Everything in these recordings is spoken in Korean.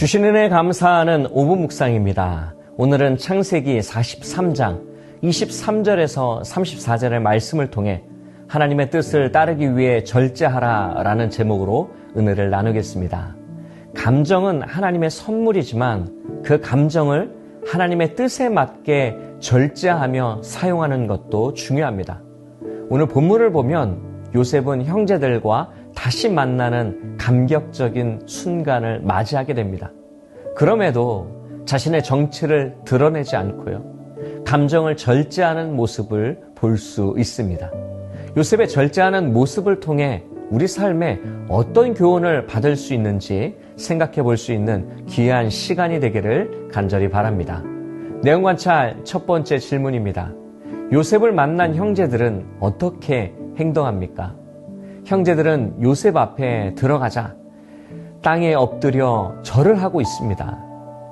주신 은혜 감사하는 5분 묵상입니다. 오늘은 창세기 43장 23절에서 34절의 말씀을 통해 하나님의 뜻을 따르기 위해 절제하라 라는 제목으로 은혜를 나누겠습니다. 감정은 하나님의 선물이지만 그 감정을 하나님의 뜻에 맞게 절제하며 사용하는 것도 중요합니다. 오늘 본문을 보면 요셉은 형제들과 다시 만나는 감격적인 순간을 맞이하게 됩니다. 그럼에도 자신의 정체를 드러내지 않고요, 감정을 절제하는 모습을 볼 수 있습니다. 요셉의 절제하는 모습을 통해 우리 삶에 어떤 교훈을 받을 수 있는지 생각해 볼 수 있는 귀한 시간이 되기를 간절히 바랍니다. 내용 관찰 첫 번째 질문입니다. 요셉을 만난 형제들은 어떻게 행동합니까? 형제들은 요셉 앞에 들어가자 땅에 엎드려 절을 하고 있습니다.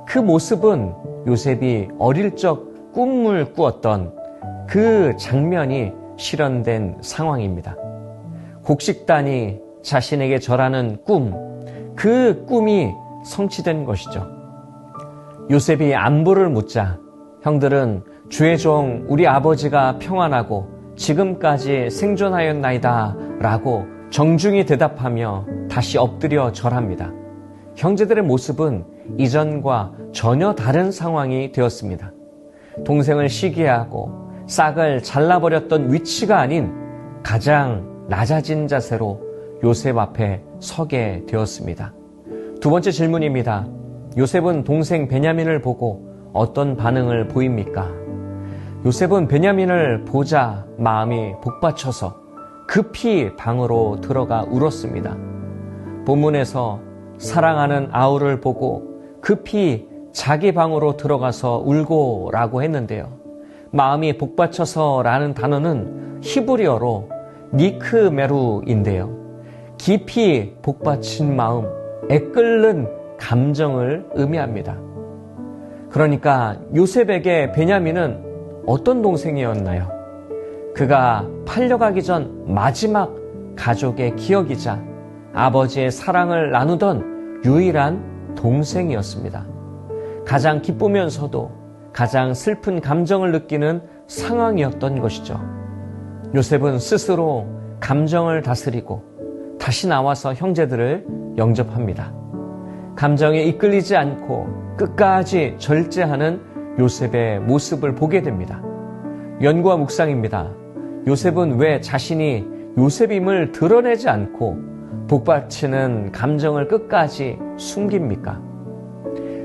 그 모습은 요셉이 어릴 적 꿈을 꾸었던 그 장면이 실현된 상황입니다. 곡식단이 자신에게 절하는 그 꿈이 성취된 것이죠. 요셉이 안부를 묻자 형들은 주의 종 우리 아버지가 평안하고 지금까지 생존하였나이다 라고 정중히 대답하며 다시 엎드려 절합니다. 형제들의 모습은 이전과 전혀 다른 상황이 되었습니다. 동생을 시기하고 싹을 잘라버렸던 위치가 아닌 가장 낮아진 자세로 요셉 앞에 서게 되었습니다. 두 번째 질문입니다. 요셉은 동생 베냐민을 보고 어떤 반응을 보입니까? 요셉은 베냐민을 보자 마음이 복받쳐서 급히 방으로 들어가 울었습니다. 본문에서 사랑하는 아우를 보고 급히 자기 방으로 들어가서 울고 라고 했는데요. 마음이 복받쳐서 라는 단어는 히브리어로 니크메루인데요. 깊이 복받친 마음, 애끓는 감정을 의미합니다. 그러니까 요셉에게 베냐민은 어떤 동생이었나요? 그가 팔려가기 전 마지막 가족의 기억이자 아버지의 사랑을 나누던 유일한 동생이었습니다. 가장 기쁘면서도 가장 슬픈 감정을 느끼는 상황이었던 것이죠. 요셉은 스스로 감정을 다스리고 다시 나와서 형제들을 영접합니다. 감정에 이끌리지 않고 끝까지 절제하는 요셉의 모습을 보게 됩니다. 연구와 묵상입니다. 요셉은 왜 자신이 요셉임을 드러내지 않고 복받치는 감정을 끝까지 숨깁니까?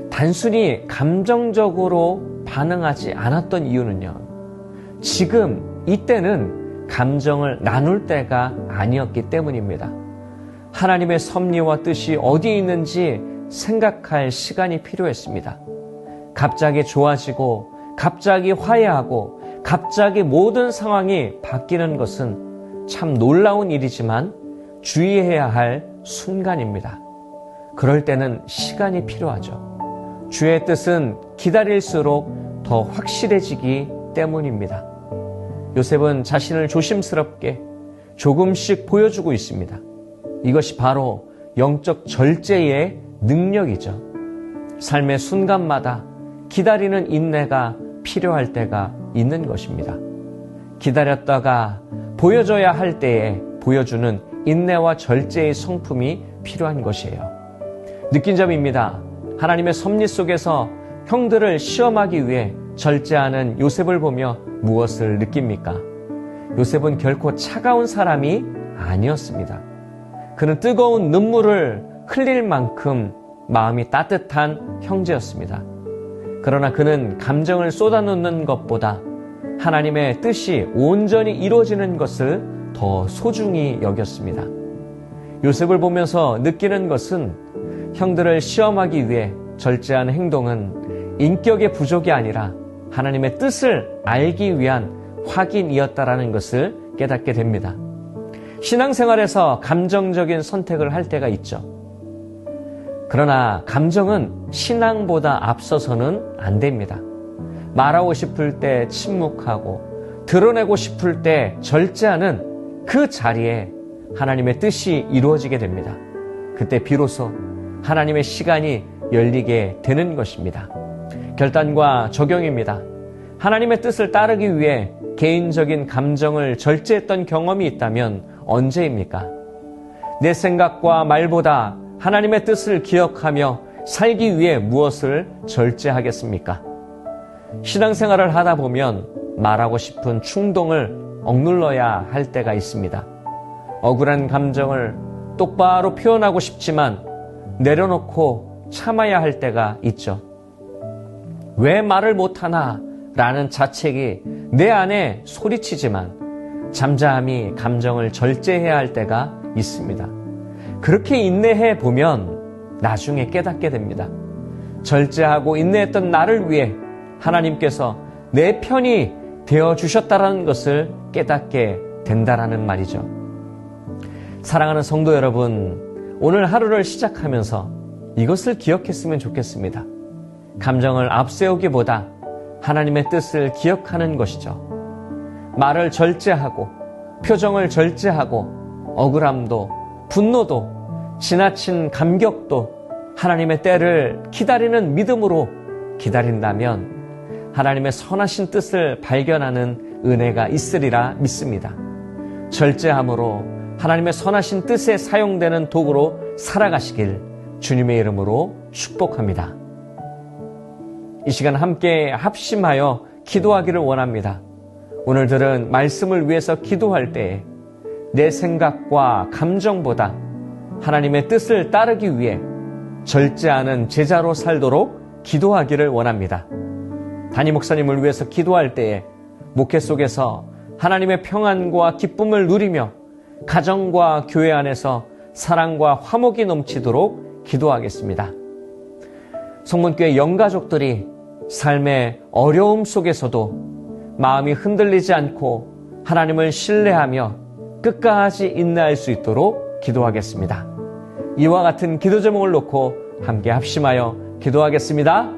단순히 감정적으로 반응하지 않았던 이유는요, 지금 이때는 감정을 나눌 때가 아니었기 때문입니다. 하나님의 섭리와 뜻이 어디 있는지 생각할 시간이 필요했습니다. 갑자기 좋아지고 갑자기 화해하고 갑자기 모든 상황이 바뀌는 것은 참 놀라운 일이지만 주의해야 할 순간입니다. 그럴 때는 시간이 필요하죠. 주의 뜻은 기다릴수록 더 확실해지기 때문입니다. 요셉은 자신을 조심스럽게 조금씩 보여주고 있습니다. 이것이 바로 영적 절제의 능력이죠. 삶의 순간마다 기다리는 인내가 필요할 때가 있는 것입니다. 기다렸다가 보여줘야 할 때에 보여주는 인내와 절제의 성품이 필요한 것이에요. 느낀 점입니다. 하나님의 섭리 속에서 형들을 시험하기 위해 절제하는 요셉을 보며 무엇을 느낍니까? 요셉은 결코 차가운 사람이 아니었습니다. 그는 뜨거운 눈물을 흘릴 만큼 마음이 따뜻한 형제였습니다. 그러나 그는 감정을 쏟아놓는 것보다 하나님의 뜻이 온전히 이루어지는 것을 더 소중히 여겼습니다. 요셉을 보면서 느끼는 것은 형들을 시험하기 위해 절제하는 행동은 인격의 부족이 아니라 하나님의 뜻을 알기 위한 확인이었다라는 것을 깨닫게 됩니다. 신앙생활에서 감정적인 선택을 할 때가 있죠. 그러나 감정은 신앙보다 앞서서는 안 됩니다. 말하고 싶을 때 침묵하고 드러내고 싶을 때 절제하는 그 자리에 하나님의 뜻이 이루어지게 됩니다. 그때 비로소 하나님의 시간이 열리게 되는 것입니다. 결단과 적용입니다. 하나님의 뜻을 따르기 위해 개인적인 감정을 절제했던 경험이 있다면 언제입니까? 내 생각과 말보다 하나님의 뜻을 기억하며 살기 위해 무엇을 절제하겠습니까? 신앙생활을 하다 보면 말하고 싶은 충동을 억눌러야 할 때가 있습니다. 억울한 감정을 똑바로 표현하고 싶지만 내려놓고 참아야 할 때가 있죠. 왜 말을 못하나 라는 자책이 내 안에 소리치지만 잠잠히 감정을 절제해야 할 때가 있습니다. 그렇게 인내해 보면 나중에 깨닫게 됩니다. 절제하고 인내했던 나를 위해 하나님께서 내 편이 되어주셨다는 것을 깨닫게 된다라는 말이죠. 사랑하는 성도 여러분, 오늘 하루를 시작하면서 이것을 기억했으면 좋겠습니다. 감정을 앞세우기보다 하나님의 뜻을 기억하는 것이죠. 말을 절제하고 표정을 절제하고 억울함도 분노도 지나친 감격도 하나님의 때를 기다리는 믿음으로 기다린다면 하나님의 선하신 뜻을 발견하는 은혜가 있으리라 믿습니다. 절제함으로 하나님의 선하신 뜻에 사용되는 도구로 살아가시길 주님의 이름으로 축복합니다. 이 시간 함께 합심하여 기도하기를 원합니다. 오늘 들은 말씀을 위해서 기도할 때에 내 생각과 감정보다 하나님의 뜻을 따르기 위해 절제하는 제자로 살도록 기도하기를 원합니다. 담임 목사님을 위해서 기도할 때에 목회 속에서 하나님의 평안과 기쁨을 누리며 가정과 교회 안에서 사랑과 화목이 넘치도록 기도하겠습니다. 성문교회 영가족들이 삶의 어려움 속에서도 마음이 흔들리지 않고 하나님을 신뢰하며 끝까지 인내할 수 있도록 기도하겠습니다. 이와 같은 기도 제목을 놓고 함께 합심하여 기도하겠습니다.